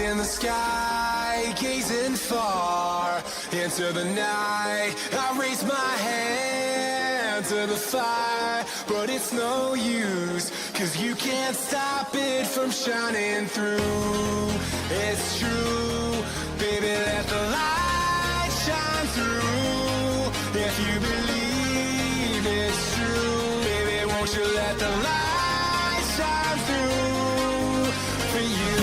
in the sky, gazing far into the night. I raise my hand to the fire, but it's no use, 'cause you can't stop it from shining through. It's true, baby, let the light shine through. If you believe it's true, baby, won't you let the light shine through for you.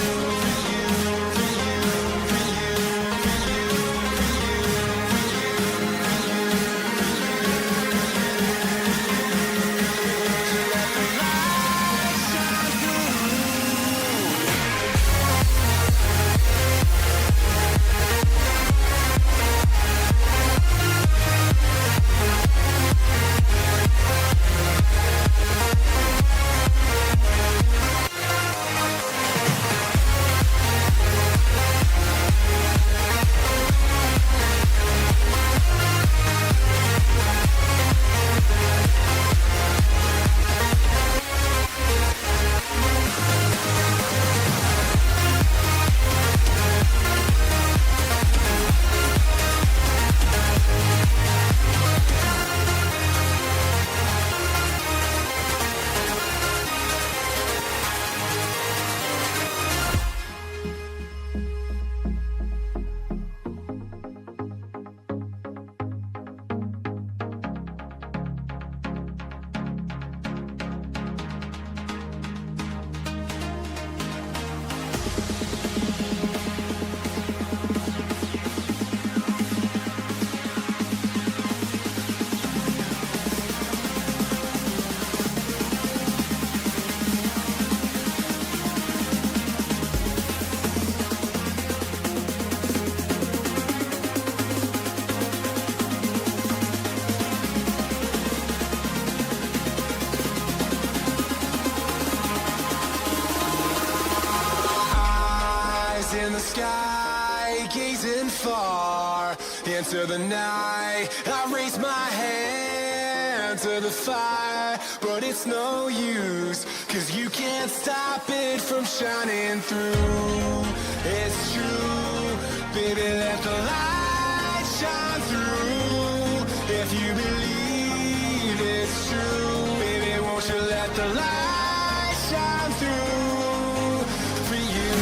In the sky, gazing far into the night. I raise my hand to the fire, but it's no use, 'cause you can't stop it from shining through. It's true, baby, let the light shine through. If you believe it's true, baby, won't you let the light shine through for you.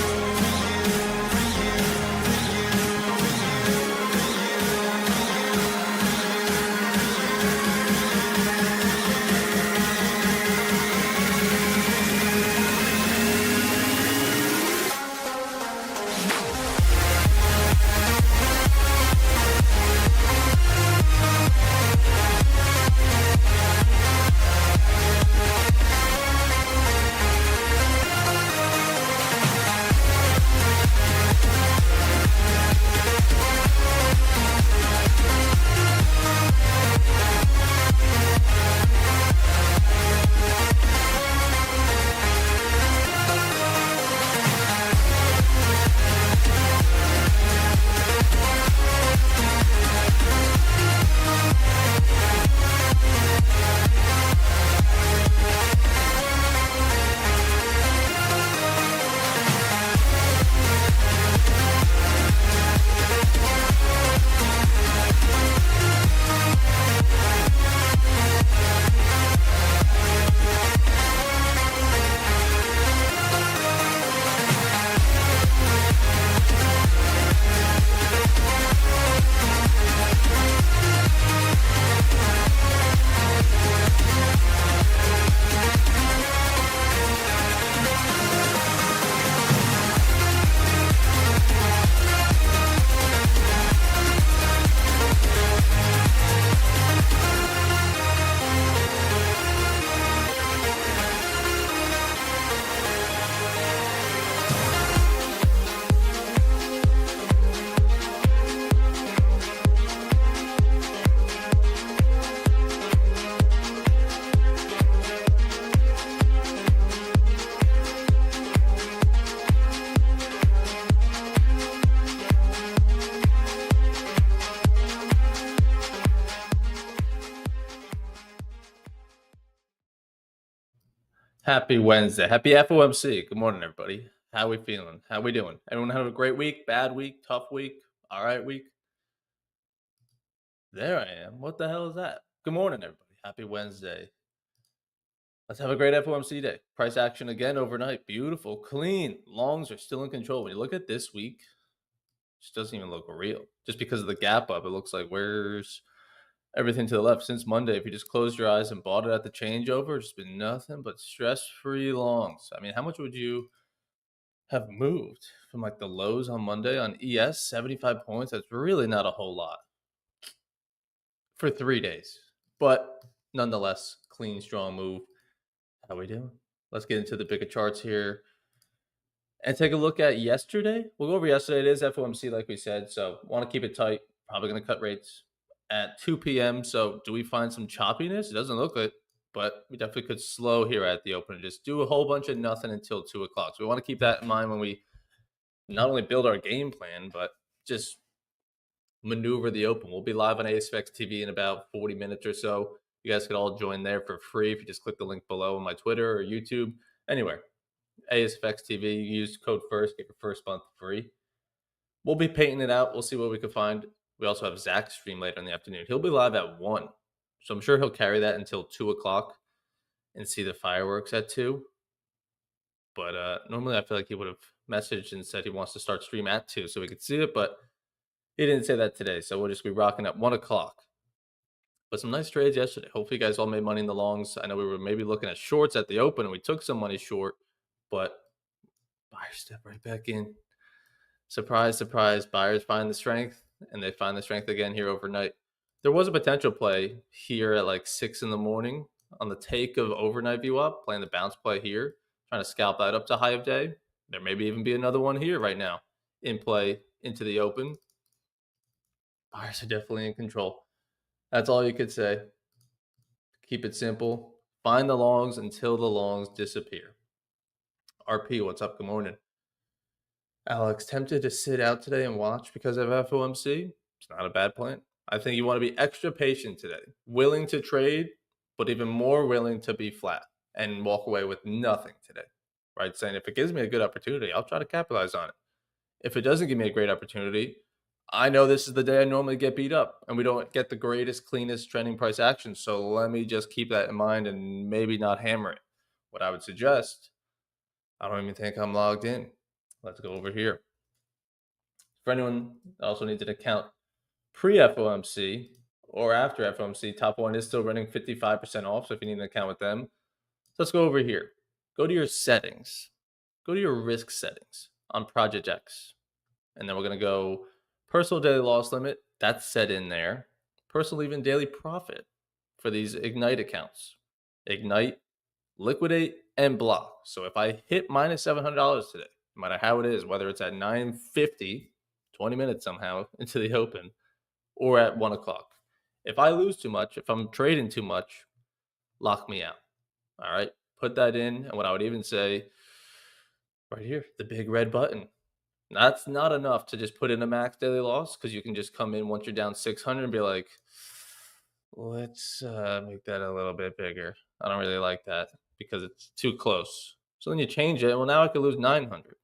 Happy Wednesday. Happy FOMC. Good morning, everybody. How we feeling? How we doing? Everyone have a great week, bad week, tough week, all right week? There I am. What the hell is that? Good morning, everybody. Happy Wednesday. Let's have a great FOMC day. Price action again overnight. Beautiful, clean. Longs are still in control. When you look at this week, it just doesn't even look real. Just because of the gap up, it looks like where's everything to the left since Monday. If you just closed your eyes and bought it at the changeover, it's been nothing but stress-free longs. I mean, how much would you have moved from like the lows on Monday on ES, 75 points? That's really not a whole lot for 3 days. But nonetheless, clean, strong move. How we doing? Let's get into the bigger charts here and take a look at yesterday. We'll go over yesterday. It is FOMC, like we said. So want to keep it tight. Probably going to cut rates at 2 p.m. So do we find some choppiness? It doesn't look it, but we definitely could slow here at the open and just do a whole bunch of nothing until 2 o'clock. So we want to keep that in mind when we not only build our game plan, but just maneuver the open. We'll be live on ASFX TV in about 40 minutes or so. You guys could all join there for free if you just click the link below on my Twitter or YouTube. Anywhere, ASFX TV, use code FIRST, get your first month free. We'll be painting it out. We'll see what we can find. We also have Zach's stream later in the afternoon. He'll be live at 1. So I'm sure he'll carry that until 2 o'clock and see the fireworks at 2. But normally I feel like he would have messaged and said he wants to start stream at 2 so we could see it, but he didn't say that today. So we'll just be rocking at 1 o'clock. But some nice trades yesterday. Hopefully, you guys all made money in the longs. I know we were maybe looking at shorts at the open and we took some money short, but buyers step right back in. Surprise, surprise. Buyers find the strength and they find the strength again here overnight. There was a potential play here at like 6 in the morning on the take of overnight view up, playing the bounce play here, trying to scalp that up to high of day. There may even be another one here right now in play into the open. Buyers are definitely in control. That's all you could say. Keep it simple. Find the longs until the longs disappear. RP, what's up? Good morning. Alex, tempted to sit out today and watch because of FOMC? It's not a bad plan. I think you want to be extra patient today, willing to trade, but even more willing to be flat and walk away with nothing today. Right? Saying if it gives me a good opportunity, I'll try to capitalize on it. If it doesn't give me a great opportunity, I know this is the day I normally get beat up and we don't get the greatest, cleanest trending price action. So let me just keep that in mind and maybe not hammer it. What I would suggest, I don't even think I'm logged in. Let's go over here. For anyone that also needs an account pre FOMC or after FOMC, Top One is still running 55% off. So if you need an account with them, so let's go over here. Go to your settings, go to your risk settings on Project X. And then we're going to go personal daily loss limit. That's set in there. Personal even daily profit for these Ignite accounts. Ignite, liquidate, and block. So if I hit minus $700 today, no matter how it is, whether it's at 9:50, 20 minutes somehow into the open, or at 1 o'clock. If I lose too much, if I'm trading too much, lock me out. All right. Put that in. And what I would even say right here, the big red button. That's not enough to just put in a max daily loss because you can just come in once you're down 600 and be like, let's make that a little bit bigger. I don't really like that because it's too close. So then you change it. Well, now I could lose 900.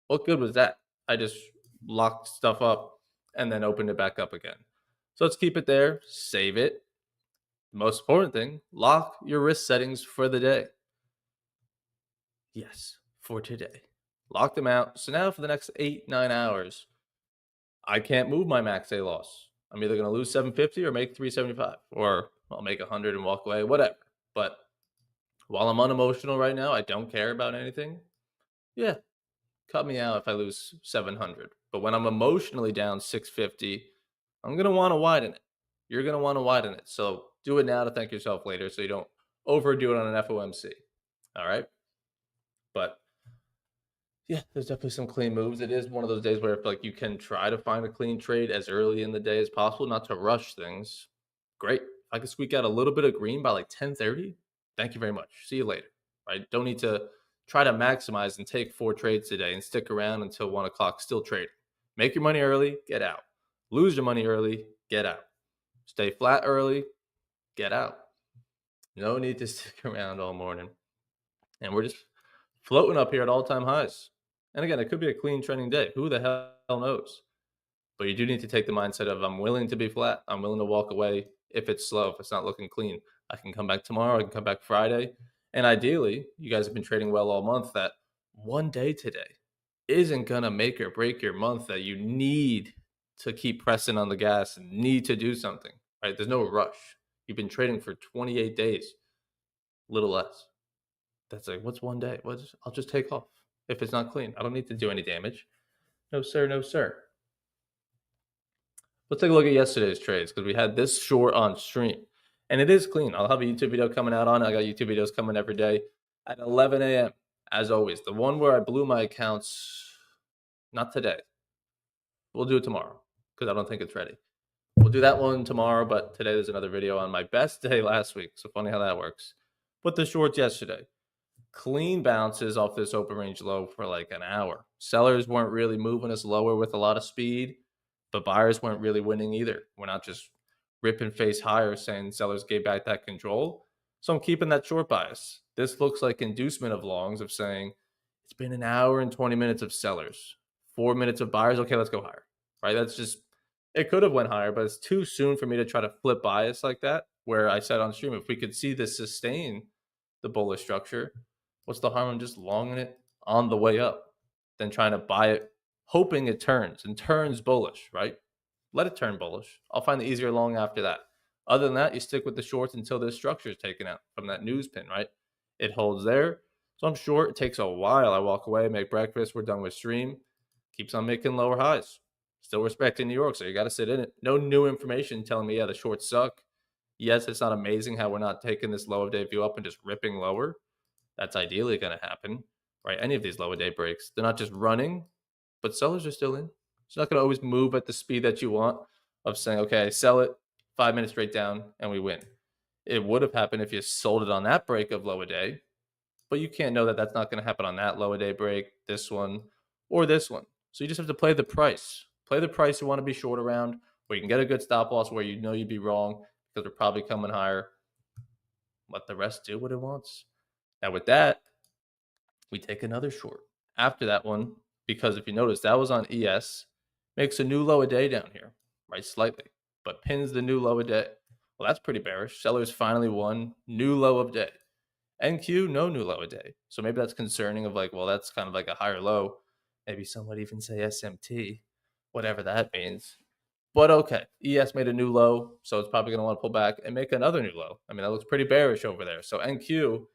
What good was that? I just locked stuff up and then opened it back up again. So let's keep it there, save it. The most important thing, lock your risk settings for the day. Yes, for today. Lock them out. So now for the next 8-9 hours, I can't move my max day loss. I'm either going to lose 750 or make 375, or I'll make 100 and walk away, whatever. But while I'm unemotional right now, I don't care about anything. Yeah, cut me out if I lose 700. But when I'm emotionally down 650, I'm going to want to widen it. You're going to want to widen it. So do it now to thank yourself later so you don't overdo it on an FOMC. All right. But yeah, there's definitely some clean moves. It is one of those days where if like you can try to find a clean trade as early in the day as possible, not to rush things. Great. If I could squeak out a little bit of green by like 10:30, thank you very much. See you later. Right? Don't need to try to maximize and take 4 trades today and stick around until 1 o'clock still trading. Make your money early, get out. Lose your money early, get out. Stay flat early, get out. No need to stick around all morning. And we're just floating up here at all-time highs. And again, it could be a clean trending day. Who the hell knows? But you do need to take the mindset of I'm willing to be flat. I'm willing to walk away if it's slow, if it's not looking clean. I can come back tomorrow. I can come back Friday. And ideally, you guys have been trading well all month. That one day today isn't going to make or break your month that you need to keep pressing on the gas and need to do something, right? There's no rush. You've been trading for 28 days, little less. That's like, what's one day? I'll just take off. If it's not clean, I don't need to do any damage. No, sir. No, sir. Let's take a look at yesterday's trades because we had this short on stream. And it is clean. I'll have a YouTube video coming out on it. I got YouTube videos coming every day at 11 a.m. As always. The one where I blew my accounts, not today. We'll do it tomorrow because I don't think it's ready. We'll do that one tomorrow, but today there's another video on my best day last week. So funny how that works. But the shorts yesterday. Clean bounces off this open range low for like an hour. Sellers weren't really moving us lower with a lot of speed, but buyers weren't really winning either. We're not just ripping face higher saying sellers gave back that control. So I'm keeping that short bias. This looks like inducement of longs of saying it's been an hour and 20 minutes of sellers, 4 minutes of buyers. Okay, let's go higher, right? That's just, it could have went higher, but it's too soon for me to try to flip bias like that, where I said on stream, if we could see this sustain the bullish structure, what's the harm in just longing it on the way up than trying to buy it, hoping it turns and turns bullish, right? Let it turn bullish. I'll find the easier long after that. Other than that, you stick with the shorts until this structure is taken out from that news pin, right? It holds there. So I'm short. It takes a while. I walk away, make breakfast. We're done with stream. Keeps on making lower highs. Still respecting New York, so you got to sit in it. No new information telling me, yeah, the shorts suck. Yes, it's not amazing how we're not taking this low of day view up and just ripping lower. That's ideally going to happen, right? Any of these lower day breaks, they're not just running, but sellers are still in. It's not going to always move at the speed that you want of saying, okay, sell it 5 minutes straight down and we win. It would have happened if you sold it on that break of lower day, but you can't know that that's not going to happen on that lower day break, this one, or this one. So you just have to play the price. Play the price you want to be short around, where you can get a good stop loss where you know you'd be wrong because they're probably coming higher. Let the rest do what it wants. Now with that, we take another short after that one, because if you notice, that was on ES, makes a new low a day down here, right? Slightly, but pins the new low a day. Well, that's pretty bearish. Sellers finally won, new low of day. NQ, no new low a day. So maybe that's concerning of like, well, that's kind of like a higher low. Maybe some would even say SMT, whatever that means. But okay, ES made a new low, so it's probably going to want to pull back and make another new low. I mean, that looks pretty bearish over there. So NQ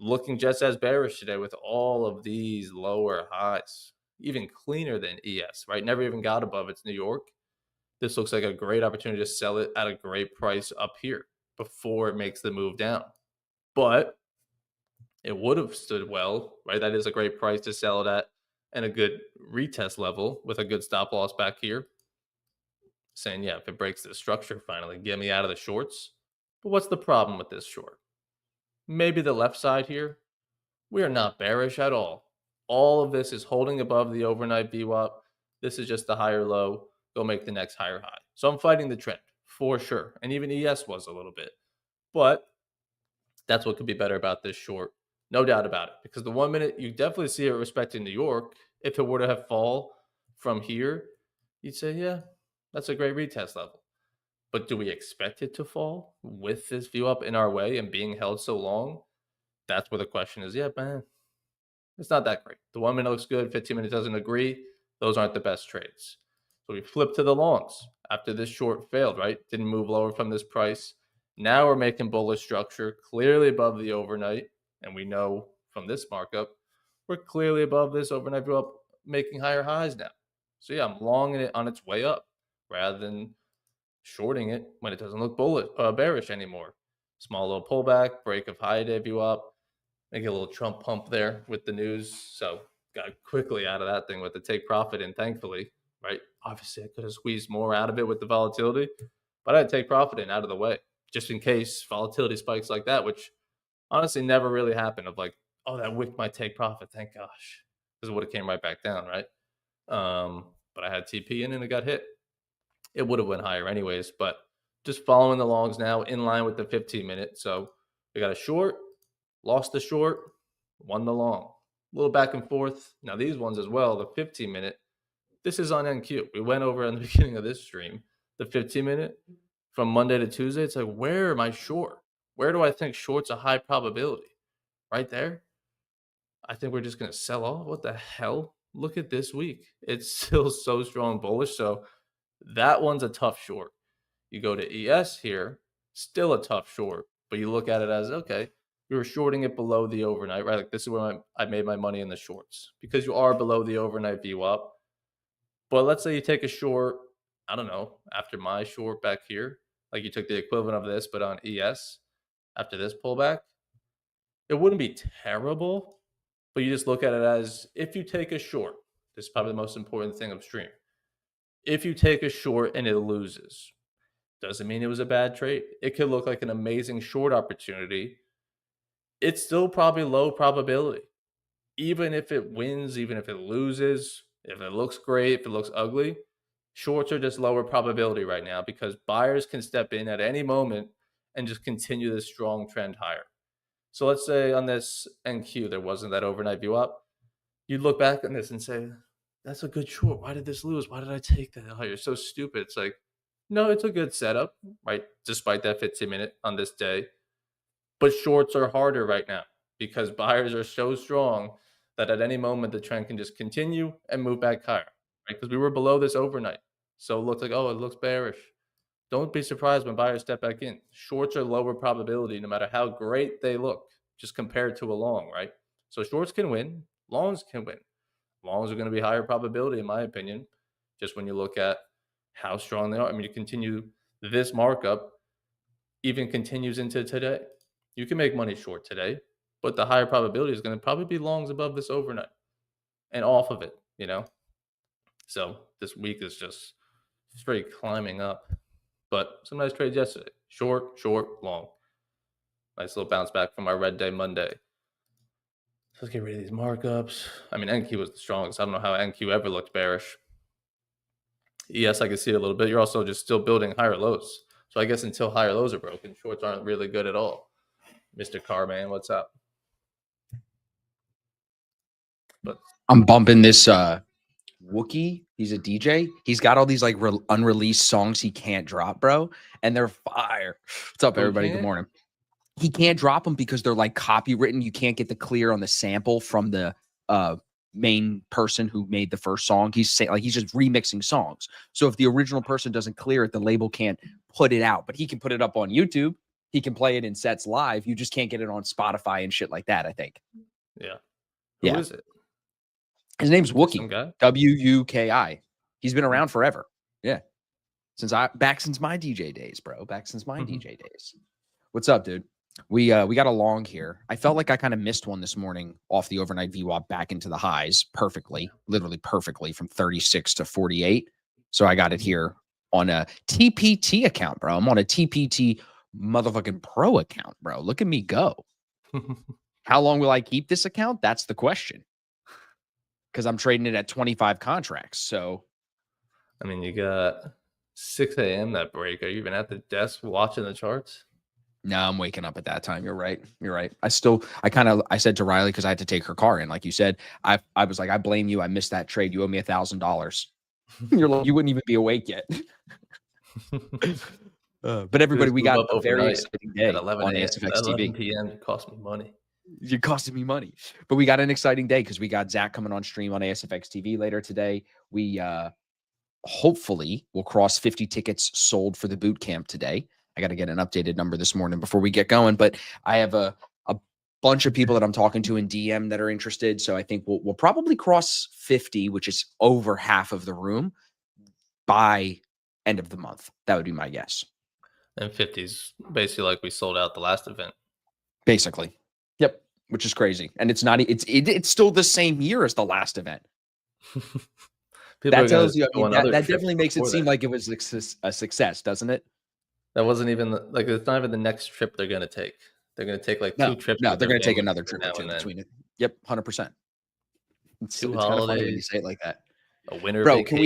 looking just as bearish today with all of these lower highs, even cleaner than ES, right? Never even got above its New York. This looks like a great opportunity to sell it at a great price up here before it makes the move down. But it would have stood well, right? That is a great price to sell it at and a good retest level with a good stop loss back here. Saying, yeah, if it breaks the structure finally, get me out of the shorts. But what's the problem with this short? Maybe the left side here. We are not bearish at all. All of this is holding above the overnight VWAP. This is just the higher low. Go make the next higher high. So I'm fighting the trend for sure. And even ES was a little bit. But that's what could be better about this short. No doubt about it. Because the 1 minute, you definitely see it respecting New York. If it were to have fall from here, you'd say, yeah, that's a great retest level. But do we expect it to fall with this view up in our way and being held so long? That's where the question is. Yeah, man, it's not that great. The 1 minute looks good, 15 minutes doesn't agree. Those aren't the best trades. So we flip to the longs after this short failed, right? Didn't move lower from this price. Now we're making bullish structure clearly above the overnight. And we know from this markup, we're clearly above this overnight view up, making higher highs now. So yeah, I'm longing it on its way up rather than shorting it when it doesn't look bearish anymore. Small little pullback, break of high day view up, make a little Trump pump there with the news. So got quickly out of that thing with the take profit in, thankfully, right? Obviously, I could have squeezed more out of it with the volatility, but I had to take profit in out of the way just in case volatility spikes like that, which honestly never really happened. Of like, oh, that wicked my take profit, thank gosh, because it would have came right back down, right? But I had TP in and it got hit. It would have went higher anyways, but just following the longs now in line with the 15 minute. So we got a short, lost the short, won the long. little back and forth. Now these ones as well, the 15-minute. This is on NQ. We went over in the beginning of this stream, the 15-minute from Monday to Tuesday. It's like, where am I short? Where do I think short's a high probability? Right there. I think we're just going to sell off. What the hell? Look at this week. It's still so strong bullish. So that one's a tough short. You go to ES here, still a tough short, but you look at it as, okay, we were shorting it below the overnight, right? Like this is where I made my money in the shorts because you are below the overnight VWAP. But let's say you take a short, I don't know, after my short back here, like you took the equivalent of this, but on ES after this pullback, it wouldn't be terrible, but you just look at it as if you take a short, this is probably the most important thing upstream. If you take a short and it loses, doesn't mean it was a bad trade. It could look like an amazing short opportunity. It's still probably low probability. Even if it wins, even if it loses, if it looks great, if it looks ugly, shorts are just lower probability right now because buyers can step in at any moment and just continue this strong trend higher. So let's say on this NQ, there wasn't that overnight view up. You'd look back on this and say, that's a good short. Why did this lose? Why did I take that? Oh, you're so stupid. It's like, no, it's a good setup, right? Despite that 15-minute on this day. But shorts are harder right now because buyers are so strong that at any moment the trend can just continue and move back higher, right? Because we were below this overnight. So it looks like, oh, it looks bearish. Don't be surprised when buyers step back in. Shorts are lower probability no matter how great they look, just compared to a long, right? So shorts can win, longs can win. Longs are going to be higher probability, in my opinion, just when you look at how strong they are. I mean, you continue this markup, even continues into today. You can make money short today, but the higher probability is going to probably be longs above this overnight and off of it, you know? So this week is just straight climbing up. But some nice trades yesterday. Short, long. Nice little bounce back from our red day Monday. So let's get rid of these markups. I mean, NQ was the strongest. I don't know how NQ ever looked bearish. ES, I can see it a little bit. You're also just still building higher lows. So I guess until higher lows are broken, shorts aren't really good at all. Mr. Carman, what's up? But I'm bumping this Wookie. He's a DJ. He's got all these like unreleased songs he can't drop, bro, and they're fire. What's up, everybody? Good morning. He can't drop them because they're like copywritten. You can't get the clear on the sample from the main person who made the first song. He's saying like he's just remixing songs. So if the original person doesn't clear it, the label can't put it out, but he can put it up on YouTube. He can play it in sets live. You just can't get it on Spotify and shit like that, I think. Yeah. Who is it? His name's Wookie. Wuki. He's been around forever. Yeah. Since my DJ days, bro. Back since my DJ days. What's up, dude? We got a long here. I felt like I kind of missed one this morning off the overnight VWAP back into the highs perfectly, literally perfectly from 36 to 48. So I got it here on a TPT account, bro. I'm on a TPT motherfucking pro account, bro. Look at me go. How long will I keep this account? That's the question. Because I'm trading it at 25 contracts. So, I mean, you got 6 a.m. that break. Are you even at the desk watching the charts? No, I'm waking up at that time. You're right. You're right. I said to Riley, because I had to take her car in, like you said, I was like, I blame you. I missed that trade. You owe me $1,000. You're like, you wouldn't even be awake yet. But everybody, we got a very exciting day at 11 on ASFX TV. 11 p.m. It cost me money. You're costing me money. But we got an exciting day because we got Zach coming on stream on ASFX TV later today. We hopefully will cross 50 tickets sold for the boot camp today. I got to get an updated number this morning before we get going. But I have a bunch of people that I'm talking to in DM that are interested. So I think we'll probably cross 50, which is over half of the room, by end of the month. That would be my guess. And 50's basically like we sold out the last event. Basically. Yep. Which is crazy. And it's not, it's still the same year as the last event. That tells you, I mean, that definitely makes it seem like it was a success, doesn't it? That wasn't even like, it's not even the next trip they're going to take. They're going to take like 2 trips. No, they're going to take another trip or two between it. Yep. 100%. It's kind of funny when you say it like that. A winter Bro, vacation. Can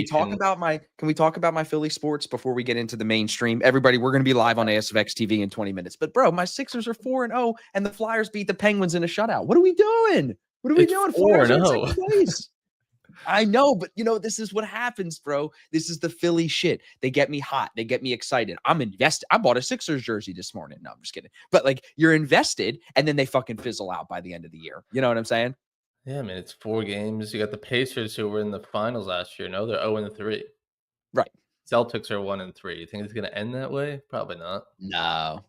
we talk about my Philly sports before we get into the mainstream? Everybody, we're going to be live on ASFX TV in 20 minutes. But bro, my Sixers are 4-0 and the Flyers beat the Penguins in a shutout. What are we doing? What are we It's doing? 4 Flyers are in 0. second place. I know, but this is what happens, bro. This is the Philly shit. They get me hot. They get me excited. I'm invested. I bought a Sixers jersey this morning. No, I'm just kidding. But like, you're invested, and then they fucking fizzle out by the end of the year. You know what I'm saying? Yeah, man, it's 4 games. You got the Pacers who were in the finals last year. No, they're 0-3. Right. Celtics are 1-3. You think it's gonna end that way? Probably not. No.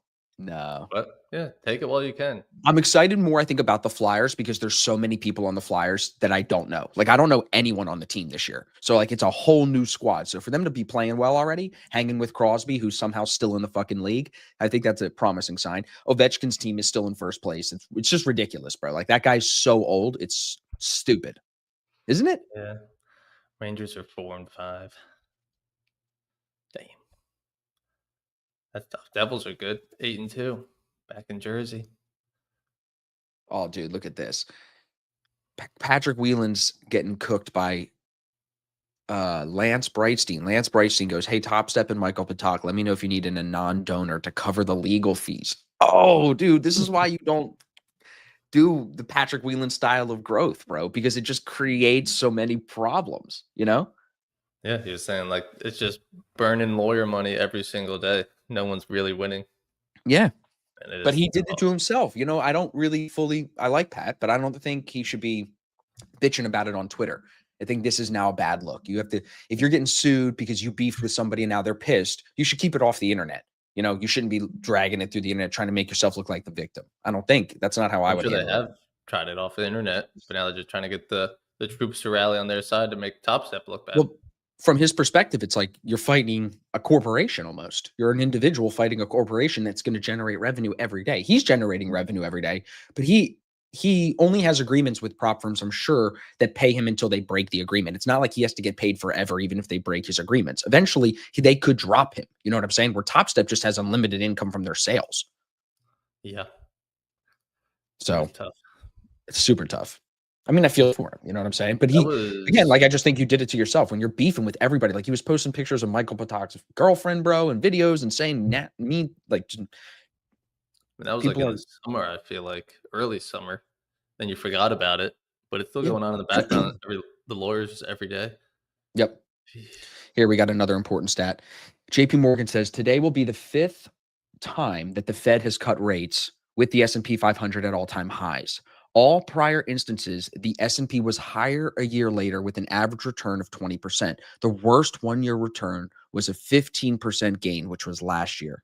But yeah, take it while you can. I'm excited more, I think, about the Flyers because there's so many people on the Flyers that I don't know. Like, I don't know anyone on the team this year. So, like, it's a whole new squad. So, for them to be playing well already, hanging with Crosby, who's somehow still in the fucking league, I think that's a promising sign. Ovechkin's team is still in first place. It's just ridiculous, bro. Like, that guy's so old. It's stupid. Isn't it? Yeah. Rangers are 4-5. Damn. That's tough. Devils are good. 8-2. Back in Jersey. Oh, dude, look at this. Patrick Whelan's getting cooked by Lance Breitstein. Lance Breitstein goes, "Hey, Top Step and Michael Patak, let me know if you need a non-donor to cover the legal fees." Oh, dude, this is why you don't do the Patrick Whelan style of growth, bro, because it just creates so many problems, Yeah, he was saying like it's just burning lawyer money every single day. No one's really winning. Yeah. And But he did it to himself. I don't really I like Pat, but I don't think he should be bitching about it on Twitter. I think this is now a bad look. You have to, if you're getting sued because you beefed with somebody and now they're pissed, you should keep it off the internet. You shouldn't be dragging it through the internet trying to make yourself look like the victim. I don't think that's not how I would handle they have tried it off the internet, but now they're just trying to get the troops to rally on their side to make Top Step look bad. Well, from his perspective, it's like you're fighting a corporation almost. You're an individual fighting a corporation that's going to generate revenue every day. He's generating revenue every day, but he only has agreements with prop firms, I'm sure, that pay him until they break the agreement. It's not like he has to get paid forever, even if they break his agreements. Eventually, they could drop him. You know what I'm saying? Where Top Step just has unlimited income from their sales. Yeah. So tough. It's super tough. I mean, I feel for him. You know what I'm saying? But again, like, I just think you did it to yourself when you're beefing with everybody. Like, he was posting pictures of Michael Patak's girlfriend, bro, and videos and saying like, just, that was like in the summer, I feel like early summer. Then you forgot about it, but it's still going on in the background. The lawyers every day. Yep. Here we got another important stat. JP Morgan says today will be the 5th time that the Fed has cut rates with the S&P 500 at all-time highs. All prior instances, the S&P was higher a year later with an average return of 20%. The worst one-year return was a 15% gain, which was last year.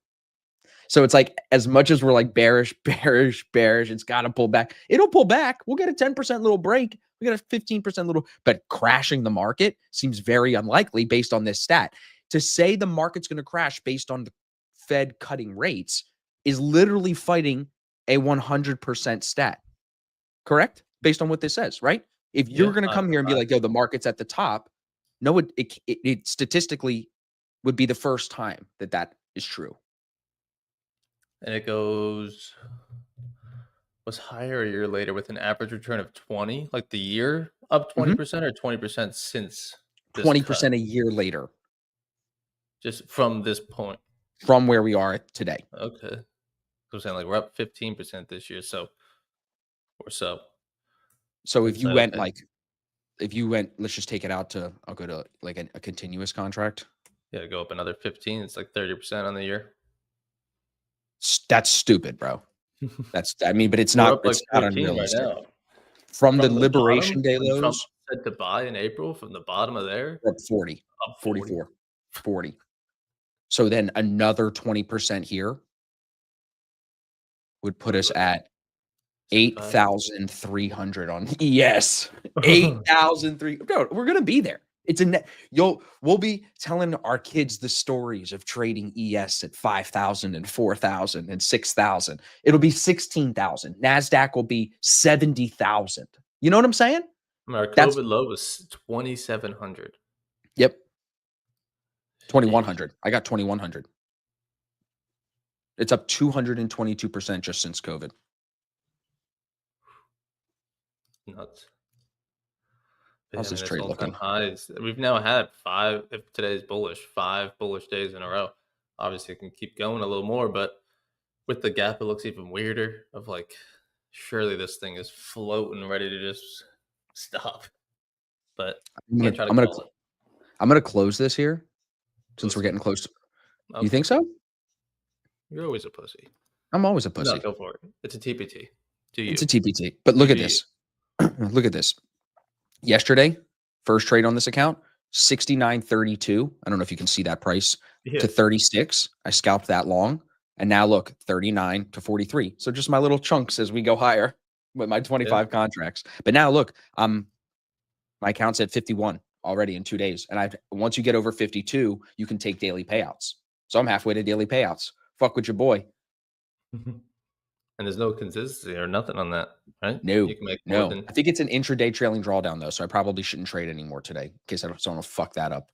So it's like, as much as we're like bearish, it's got to pull back. It'll pull back. We'll get a 10% little break. We got a 15% little, but crashing the market seems very unlikely based on this stat. To say the market's going to crash based on the Fed cutting rates is literally fighting a 100% stat. Correct? Based on what this says, right? If you're going to come here and be like, yo, the market's at the top, no, it statistically would be the first time that is true. And it was higher a year later with an average return of 20, like the year up 20% or 20% since 20% a year later. Just from this point. From where we are today. Okay. I'm saying like we're up 15% this year, so or so. So if you went let's just take it out to, I'll go to like a continuous contract. Yeah, go up another 15. It's like 30% on the year. That's stupid, bro. But it's not, it's not unrealistic. Right now. From the Liberation Day lows. Trump said to buy in April from the bottom of there. Up 40. Up 44. 40. So then another 20% here would put us at 8,300 on ES. 8,300. Bro, we're going to be there. It's we'll be telling our kids the stories of trading ES at 5,000 and 4,000 and 6,000. It'll be 16,000. NASDAQ will be 70,000. You know what I'm saying? Our COVID low was 2,700. Yep. 2,100. I got 2,100. It's up 222% just since COVID. Nuts. How's this trade looking? Highs. We've now had 5, if today's bullish, 5 bullish days in a row. Obviously, it can keep going a little more, but with the gap, it looks even weirder of like surely this thing is floating, ready to just stop. But I'm can't try to gonna call it. I'm gonna close this here since we're Pussy. getting close. Okay. You think so? You're always a pussy. I'm always a No, pussy. go for it. It's a TPT. Do you? It's a TPT. But look You at do you. this. Look at this. Yesterday, first trade on this account, 69.32. I don't know if you can see that price Yeah. to 36. I scalped that long. And now look, 39 to 43. So just my little chunks as we go higher with my 25 contracts. But now look, my account's at 51 already in 2 days. And once you get over 52, you can take daily payouts. So I'm halfway to daily payouts. Fuck with your boy. And there's no consistency or nothing on that, right? No, You can make more no. than I think it's an intraday trailing drawdown though, so I probably shouldn't trade anymore today in case I don't want to fuck that up.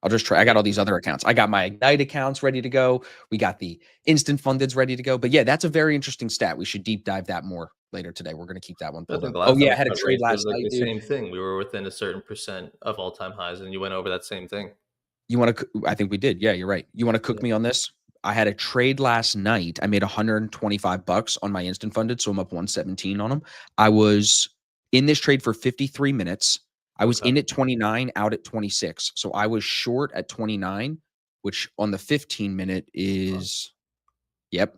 I'll just try. I got all these other accounts. I got my Ignite accounts ready to go. We got the instant fundeds ready to go. But yeah, that's a very interesting stat. We should deep dive that more later today. We're going to keep that one I pulled think up. the Oh last time yeah, I we had a cut trade rates, it last was like night, the dude. same thing. We were within a certain percent of all-time highs, and you went over that same thing. You want to? I think we did. Yeah, you're right. You want to cook me on this? I had a trade last night. I made $125 on my instant funded, so I'm up 117 on them. I was in this trade for 53 minutes. I was in at 29, out at 26. So I was short at 29, which on the 15-minute is, yep.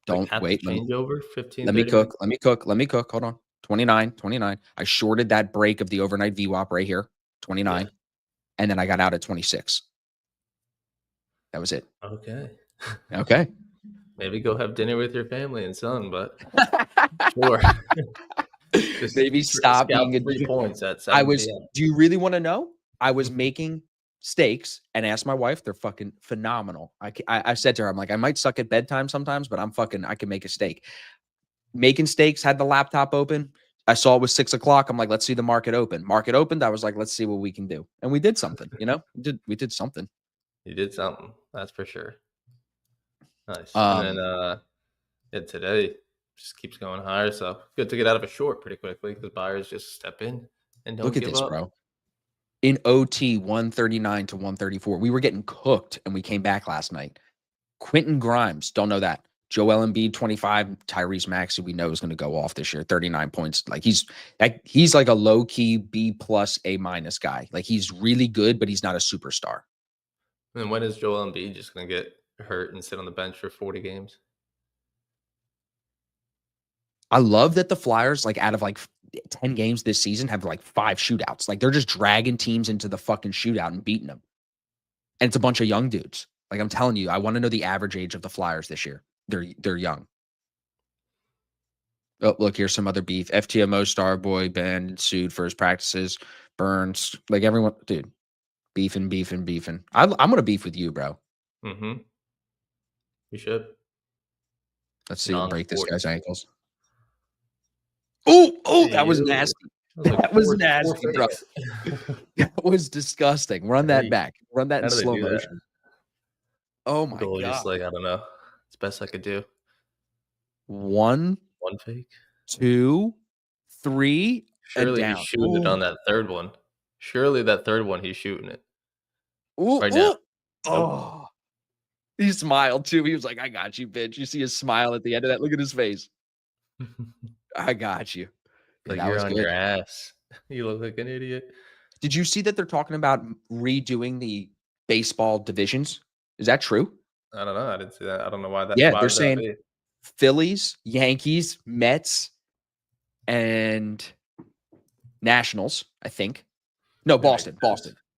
Don't Like wait. the changeover, 15, Let me 30 minutes? Let me cook. Hold on. 29. I shorted that break of the overnight VWAP right here, 29. Yeah. And then I got out at 26. That was it. Okay. Okay. Maybe go have dinner with your family and son, but sure. Just Maybe stop scalp being a 3 points at I 7 was p.m. do you really want to know? I was making steaks and asked my wife. They're fucking phenomenal. I said to her, I'm like, I might suck at bedtime sometimes, but I can make a steak. Making steaks, had the laptop open. I saw it was 6 o'clock. I'm like, let's see the market open. Market opened. I was like, let's see what we can do. And we did something, we did something. You did something, that's for sure. Nice. And Um, then today just keeps going higher. So good to get out of a short pretty quickly because buyers just step in and don't look at give this, up. bro. In OT 139 to 134. We were getting cooked and we came back last night. Quentin Grimes, don't know that. Joel Embiid, 25. Tyrese Maxey, we know is going to go off this year, 39 points. Like he's like a low key B plus A minus guy. Like he's really good, but he's not a superstar. And when is Joel Embiid just going to get hurt and sit on the bench for 40 games? I love that the Flyers, like out of like 10 games this season, have like 5 shootouts. Like they're just dragging teams into the fucking shootout and beating them. And it's a bunch of young dudes. Like I'm telling you, I want to know the average age of the Flyers this year. They're young. Oh, look, here's some other beef. FTMO Starboy banned, sued for his practices. Burns, like everyone, dude, beefing. I'm gonna beef with you, bro. Mm-hmm. You should. Let's see him break this Non-sport. guy's ankles. Oh, that was Ew. nasty. Like That was four nasty, bro. fakes. That was disgusting. Run that Hey, back. Run that how in do they slow do that? motion. Oh my Goalie god. just like, I don't know. It's best I could do. 1, One fake. 2, 3, and Surely he's down. shooting it on that third one. Surely that third one, he's shooting it Ooh, right now. ooh. Oh. He smiled too. He was like, I got you, bitch. You see his smile at the end of that. Look at his face. I got you. Yeah, Like that you're was on good. your ass. You look like an idiot. Did you see that they're talking about redoing the baseball divisions? Is that true? I don't know. I didn't see that. I don't know why that. Yeah, Why they're would that saying be? Phillies, Yankees, Mets, and Nationals, I think. No, That makes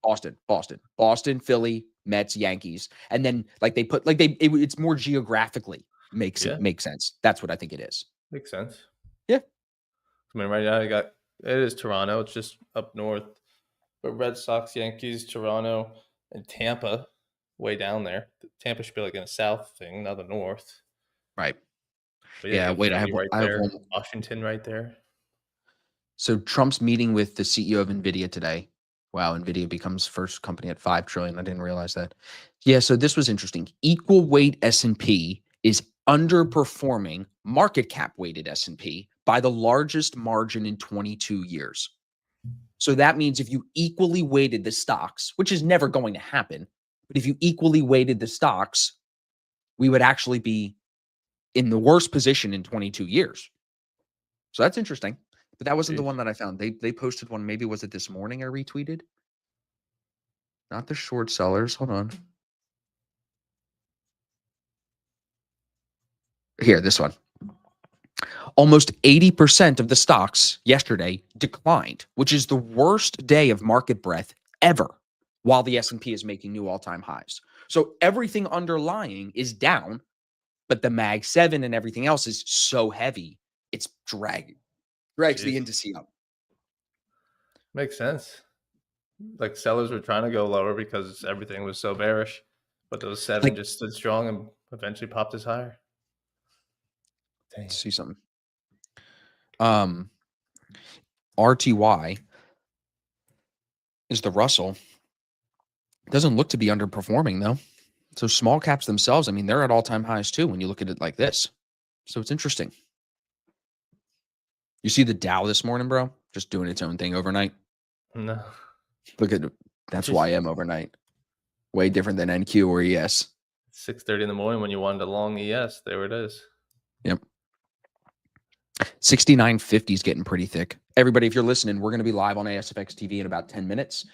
Boston, Philly, Mets, Yankees. And then like they put like it's more geographically makes sense. That's what I think it is. Makes sense. Yeah. I mean, right now it is Toronto. It's just up north. But Red Sox, Yankees, Toronto, and Tampa, way down there. Tampa should be like in the south thing, not the north. Right. But Yeah, you wait, I Philly right have there, one. Washington right there. So Trump's meeting with the CEO of NVIDIA today. Wow, NVIDIA becomes first company at 5 trillion. I didn't realize that. Yeah, so this was interesting. Equal weight S&P is underperforming market cap weighted S&P by the largest margin in 22 years. So that means if you equally weighted the stocks, which is never going to happen, but if you equally weighted the stocks, we would actually be in the worst position in 22 years. So that's interesting. But that wasn't the Jeez. one that I found. They posted one. Maybe was it this morning I retweeted? Not the short sellers. Hold on. Here, this one. Almost 80% of the stocks yesterday declined, which is the worst day of market breadth ever, while the S&P is making new all-time highs. So everything underlying is down, but the Mag 7 and everything else is so heavy, it's drags the Jeez. indice up. Makes sense. Like sellers were trying to go lower because everything was so bearish, but those 7 just stood strong and eventually popped us higher. Dang. Let's see something. RTY is the Russell. Doesn't look to be underperforming though. So small caps themselves, I mean, they're at all-time highs too when you look at it like this. So it's interesting. You see the Dow this morning, bro? Just doing its own thing overnight. No. Look at that's YM overnight. Way different than NQ or ES. 6:30 in the morning when you wanted a long ES. There it is. Yep. 6950 is getting pretty thick. Everybody, if you're listening, we're going to be live on ASFX TV in about 10 minutes.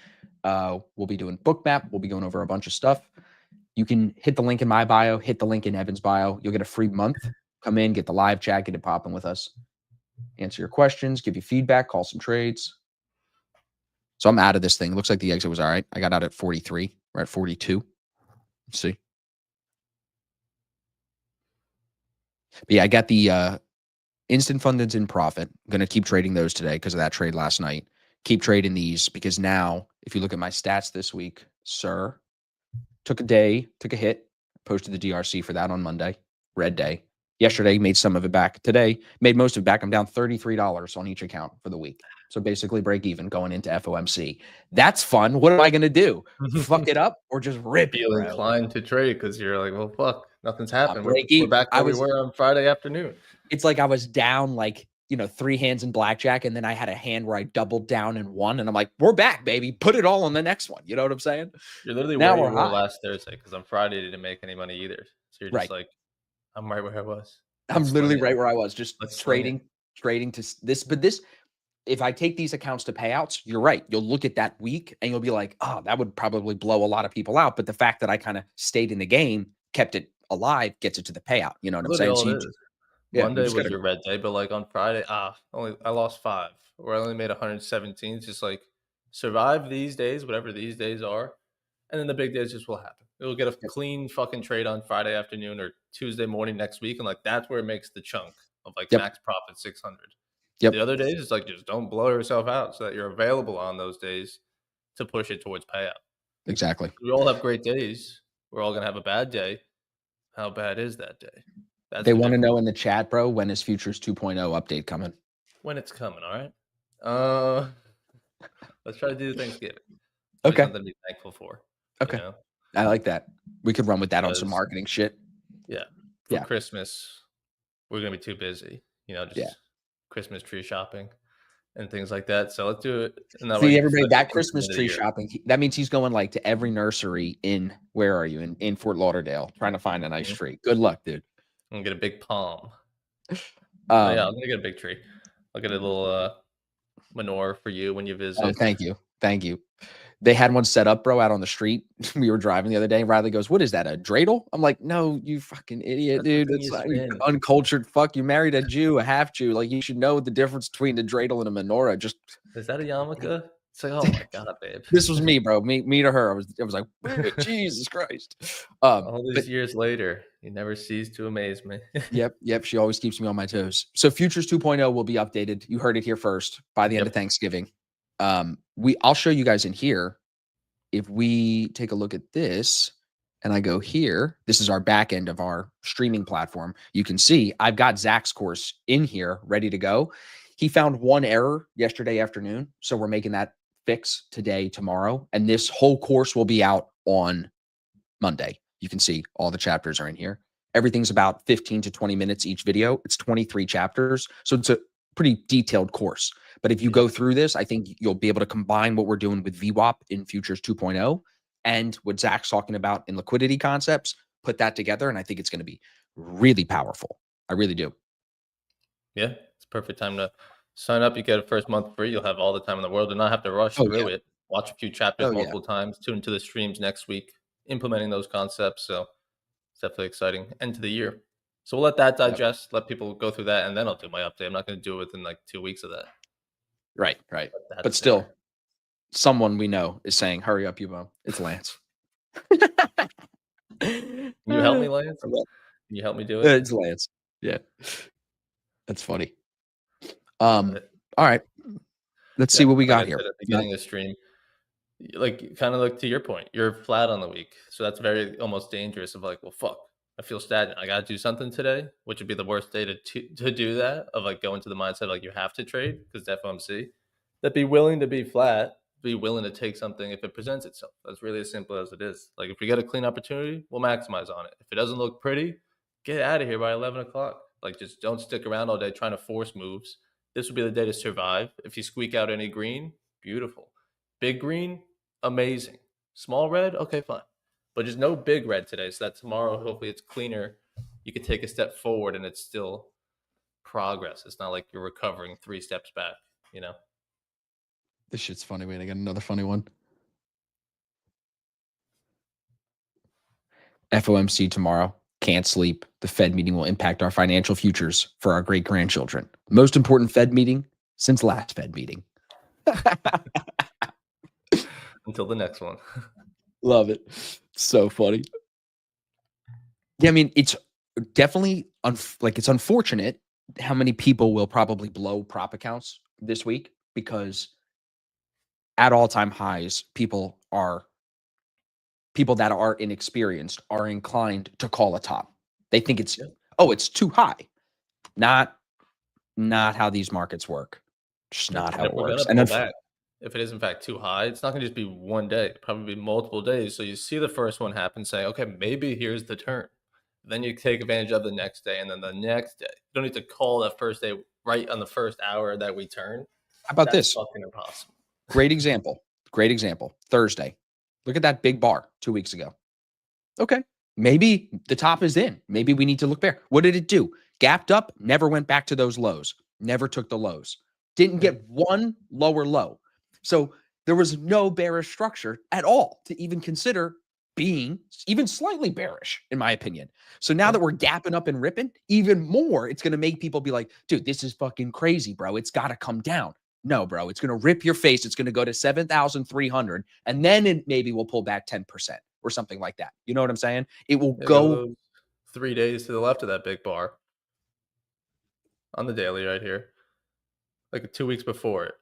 We'll be doing Bookmap. We'll be going over a bunch of stuff. You can hit the link in my bio, hit the link in Evan's bio. You'll get a free month. Come in, get the live chat, get it popping with us. Answer your questions, give you feedback, call some trades. So I'm out of this thing. Looks like the exit was all right. I got out at 43. We're at 42. Let's see. But yeah, I got the instant fundeds in profit. I'm going to keep trading those today because of that trade last night. Keep trading these because now, if you look at my stats this week, sir, took a hit, posted the DRC for that on Monday, red day. Yesterday, made some of it back. Today, made most of it back. I'm down $33 on each account for the week. So basically break even going into FOMC. That's fun. What am I going to do? Fuck it up or just rip it, Feel bro? inclined to trade because you're like, well, fuck, nothing's happened. break We're even. back where we were on Friday afternoon. It's like I was down like, 3 hands in blackjack, and then I had a hand where I doubled down and won, and I'm like, we're back, baby. Put it all on the next one. You know what I'm saying? You're literally Now where you we're were high. last Thursday because on Friday you didn't make any money either. So you're just like, I'm right where I was. I'm Let's literally sling it. right where I was, just Let's sling trading to this. But this, if I take these accounts to payouts, you're right. You'll look at that week and you'll be like, oh, that would probably blow a lot of people out. But the fact that I kind of stayed in the game, kept it alive, gets it to the payout. You know what I'm saying? All So it is. yeah, Monday just was gotta, your red day, but like on Friday, I lost 5, or I only made 117. It's just like survive these days, whatever these days are, and then the big days just will happen. It'll get a clean fucking trade on Friday afternoon or Tuesday morning next week, and like that's where it makes the chunk of like max profit 600. The other days, it's like just don't blow yourself out so that you're available on those days to push it towards payout. Exactly. We all have great days. We're all gonna have a bad day. How bad is that day? They want to know in the chat, bro, when is Futures 2.0 update coming? When it's coming, all right? Let's try to do Thanksgiving. Okay. Something to be thankful for. Okay. I like that. We could run with that on some marketing shit. Yeah. For Christmas, we're going to be too busy, just Christmas tree shopping and things like that. So let's do it. And that See, everybody, that Christmas tree shopping, that means he's going like to every nursery in, where are you? In Fort Lauderdale, trying to find a nice tree. Good luck, dude. I'm going to get a big palm. I'm going to get a big tree. I'll get a little menorah for you when you visit. Oh, thank you. Thank you. They had one set up, bro, out on the street. We were driving the other day. Riley goes, what is that, a dreidel? I'm like, no, you fucking idiot, dude. It's like uncultured fuck. You married a Jew, a half Jew. Like, you should know the difference between a dreidel and a menorah. Just is that a yarmulke? It's like, oh my god, babe. This was me, bro. Me to her. I was like, Jesus Christ. All these years later, you never cease to amaze me. Yep. She always keeps me on my toes. So Futures 2.0 will be updated. You heard it here first by the end of Thanksgiving. I'll show you guys in here. If we take a look at this and I go here, this is our back end of our streaming platform. You can see I've got Zach's course in here ready to go. He found one error yesterday afternoon. So we're making that fix today, tomorrow. And this whole course will be out on Monday. You can see all the chapters are in here. Everything's about 15 to 20 minutes each video. It's 23 chapters. So it's a pretty detailed course. But if you go through this, I think you'll be able to combine what we're doing with VWAP in Futures 2.0 and what Zach's talking about in liquidity concepts, put that together. And I think it's going to be really powerful. I really do. Yeah, It's a perfect time to sign up. You get a first month free. You'll have all the time in the world and not have to rush Oh through yeah. it. Watch a few chapters Oh yeah. multiple times. Tune into the streams next week, implementing those concepts. So it's definitely exciting. End to the year. So we'll let that Yep. digest, let people go through that, and then I'll do my update. I'm not going to do it within like 2 weeks of that. Right. But But that's still, there. someone we know is saying, "Hurry up, Yubo. It's Lance." Can you help me, Lance? Can you help me do it? It's Lance. Yeah. That's funny. All right. Let's see what we Like got I here. said at the beginning of the stream, like kind of like to your point, you're flat on the week. So that's very almost dangerous of like, well, fuck, I feel stagnant. I got to do something today, which would be the worst day to do that, of like go into the mindset of like you have to trade because FOMC. That be willing to be flat, be willing to take something if it presents itself. That's really as simple as it is. Like if we get a clean opportunity, we'll maximize on it. If it doesn't look pretty, get out of here by 11 o'clock. Like just don't stick around all day trying to force moves. This would be the day to survive. If you squeak out any green, beautiful. Big green, amazing. Small red, okay, fine. But just no big red today. So that tomorrow, hopefully, it's cleaner. You could take a step forward and it's still progress. It's not like you're recovering 3 steps back, you know? This shit's funny. Wait, I got another funny one. FOMC tomorrow. Can't sleep. The Fed meeting will impact our financial futures for our great grandchildren. Most important Fed meeting since last Fed meeting. Until the next one. Love it. So funny. Yeah, I mean, it's definitely it's unfortunate how many people will probably blow prop accounts this week because at all-time highs, people that are inexperienced are inclined to call a top. They think it's it's too high. Not how these markets work. Just not how it works. And then if it is in fact too high, it's not going to just be one day, probably be multiple days. So you see the first one happen, say, okay, maybe here's the turn. Then you take advantage of the next day and then the next day. You don't need to call that first day right on the first hour that we turn. How about this? Fucking impossible. Great example. Great example. Thursday. Look at that big bar 2 weeks ago. Okay. Maybe the top is in. Maybe we need to look there. What did it do? Gapped up, never went back to those lows. Never took the lows. Didn't get one lower low. So there was no bearish structure at all to even consider being even slightly bearish, in my opinion. So now that we're gapping up and ripping, even more, it's going to make people be like, dude, this is fucking crazy, bro. It's got to come down. No, bro, it's going to rip your face. It's going to go to 7,300, and then it maybe will pull back 10% or something like that. You know what I'm saying? It will go 3 days to the left of that big bar on the daily right here, like 2 weeks before it.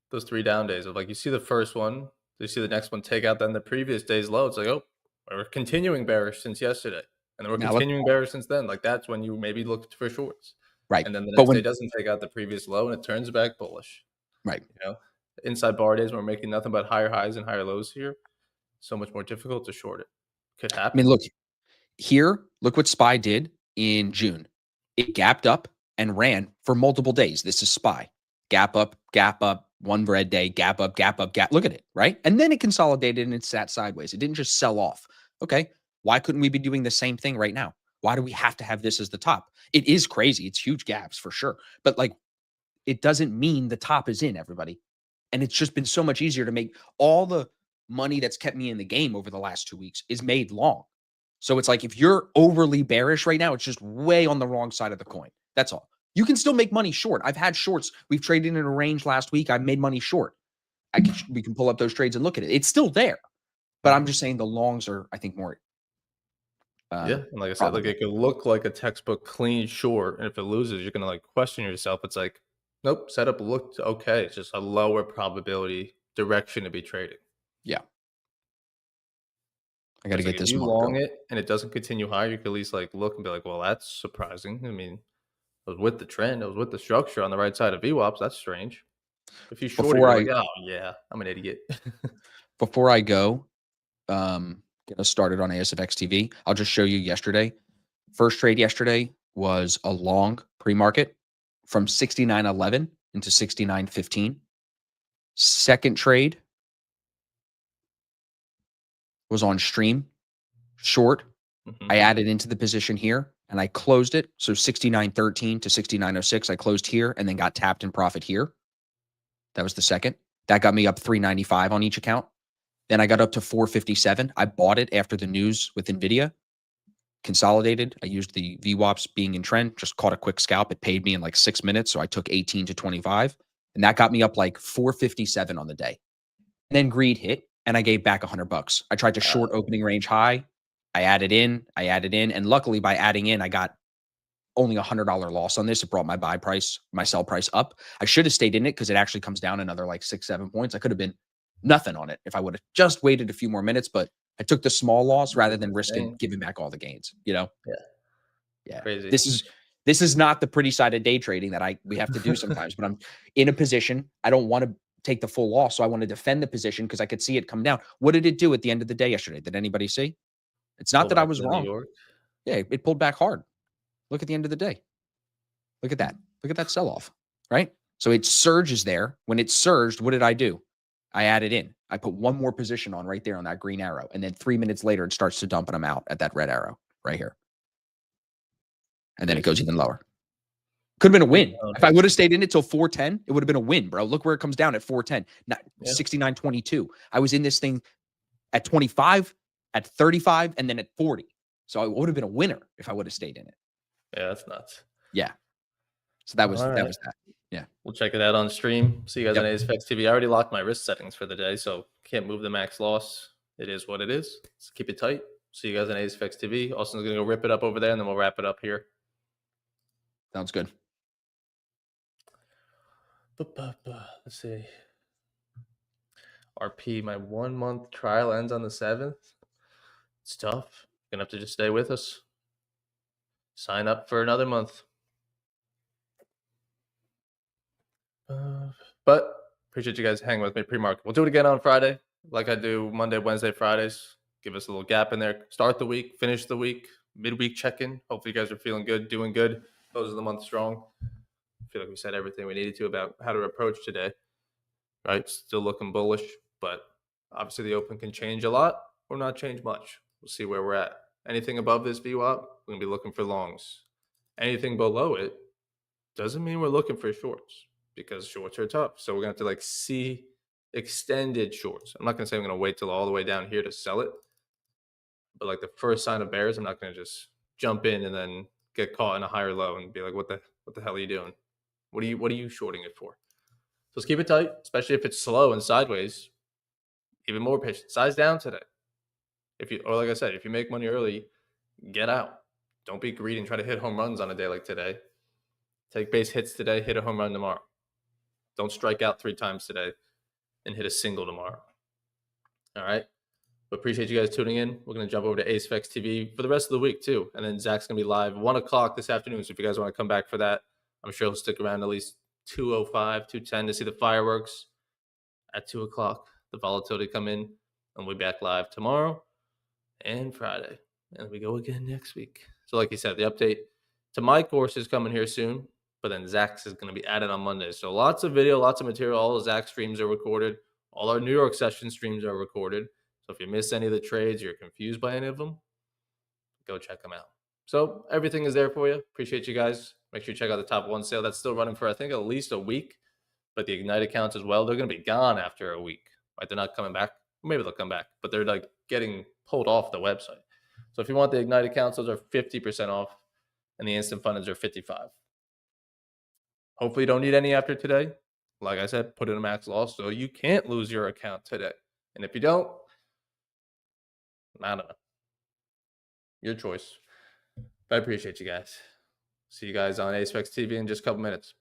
Those 3 down days of like, you see the first one, you see the next one take out then the previous day's low. It's like, oh, we're continuing bearish since yesterday. And then we're continuing bearish since then. Like that's when you maybe look for shorts. Right. And then the next day doesn't take out the previous low and it turns back bullish. Right. You know, inside bar days when we're making nothing but higher highs and higher lows here, so much more difficult to short it. Could happen. I mean, look here, look what SPY did in June. It gapped up and ran for multiple days. This is SPY. Gap up, one red day, gap up, gap. Look at it, right? And then it consolidated and it sat sideways. It didn't just sell off. Okay. Why couldn't we be doing the same thing right now? Why do we have to have this as the top? It is crazy. It's huge gaps for sure. But like, it doesn't mean the top is in, everybody. And it's just been so much easier to make all the money that's kept me in the game over the last 2 weeks is made long. So it's like, if you're overly bearish right now, it's just way on the wrong side of the coin. That's all. You can still make money short. I've had shorts. We've traded in a range last week. I made money short. We can pull up those trades and look at it. It's still there. But I'm just saying the longs are, I think, more. And like I said, like it could look like a textbook clean short. And if it loses, you're going to like question yourself. It's like, nope, setup looked okay. It's just a lower probability direction to be trading. Yeah. I got to get this one. If you long it and it doesn't continue higher, you can at least like look and be like, well, that's surprising. I mean, I was with the trend. I was with the structure on the right side of VWAPs. That's strange. If you short it, you're like, oh, yeah, I'm an idiot. Before I go, get us started on ASFX TV, I'll just show you yesterday. First trade yesterday was a long pre-market from 69.11 into 69.15. Second trade was on stream, short. I added into the position here. and I closed it. So 69.13 to 69.06. I closed here and then got tapped in profit here. That was the second. That got me up 395 on each account. Then I got up to 457. I bought it after the news with NVIDIA. Consolidated. I used the VWAPs being in trend, just caught a quick scalp. It paid me in like 6 minutes. So I took 18 to 25. And that got me up like 457 on the day. And then greed hit and I gave back $100. I tried to short opening range high. I added in. And luckily by adding in, I got only $100 loss on this. It brought my buy price, my sell price up. I should have stayed in it because it actually comes down another like 6-7 points. I could have been nothing on it if I would have just waited a few more minutes, but I took the small loss rather than risking giving back all the gains, you know? Yeah. Crazy. This is not the pretty side of day trading that we have to do sometimes, but I'm in a position. I don't want to take the full loss. So I want to defend the position because I could see it come down. What did it do at the end of the day yesterday? Did anybody see? It's not that I was wrong. Yeah, it pulled back hard. Look at the end of the day. Look at that. Look at that sell-off, right? So it surges there. When it surged, what did I do? I added in. I put one more position on right there on that green arrow. And then 3 minutes later, it starts to dump and I'm out at that red arrow right here. And then it goes even lower. Could have been a win. If I would have stayed in it till 410, it would have been a win, bro. Look where it comes down at 410, not 69.22. I was in this thing at 25, at 35, and then at 40. So it would have been a winner if I would have stayed in it. Yeah, that's nuts. Yeah. So that was that. Yeah. We'll check it out on stream. See you guys on AceFX TV. I already locked my risk settings for the day, so can't move the max loss. It is what it is. Let's keep it tight. See you guys on AceFX TV. Austin's going to go rip it up over there, and then we'll wrap it up here. Sounds good. Let's see. RP, my 1 month trial ends on the 7th. It's tough. You're going to have to just stay with us. Sign up for another month. But appreciate you guys hanging with me pre-market. We'll do it again on Friday, like I do Monday, Wednesday, Fridays. Give us a little gap in there. Start the week, finish the week, midweek check-in. Hopefully you guys are feeling good, doing good. Close of the month strong. I feel like we said everything we needed to about how to approach today. Right? Still looking bullish, but obviously the open can change a lot or not change much. We'll see where we're at. Anything above this VWAP, we're going to be looking for longs. Anything below it doesn't mean we're looking for shorts, because shorts are tough. So we're going to have to see extended shorts. I'm not going to say I'm going to wait till all the way down here to sell it. But like the first sign of bears, I'm not going to just jump in and then get caught in a higher low and be like, what the hell are you doing? What are you shorting it for? So let's keep it tight, especially if it's slow and sideways. Even more patient. Size down today. Like I said, if you make money early, get out. Don't be greedy and try to hit home runs on a day like today. Take base hits today, hit a home run tomorrow. Don't strike out 3 times today and hit a single tomorrow. All right? But appreciate you guys tuning in. We're going to jump over to AceFX TV for the rest of the week, too. And then Zach's going to be live 1 o'clock this afternoon. So if you guys want to come back for that, I'm sure he'll stick around at least 2:05, 2:10 to see the fireworks. At 2 o'clock, the volatility come in. And we'll be back live tomorrow and Friday. And we go again next week. So like you said, the update to my course is coming here soon. But then Zach's is going to be added on Monday. So lots of video, lots of material. All the Zach streams are recorded. All our New York session streams are recorded. So if you miss any of the trades, you're confused by any of them, go check them out. So everything is there for you. Appreciate you guys. Make sure you check out the top 1 sale. That's still running for, I think, at least a week. But the Ignite accounts as well, they're going to be gone after a week. Right? They're not coming back. Maybe they'll come back. But they're like getting pulled off the website. So if you want the Ignite accounts, those are 50% off. And the instant funders are 55%. Hopefully you don't need any after today. Like I said, put in a max loss so you can't lose your account today. And if you don't, I don't know. Your choice. But I appreciate you guys. See you guys on AceFX TV in just a couple minutes.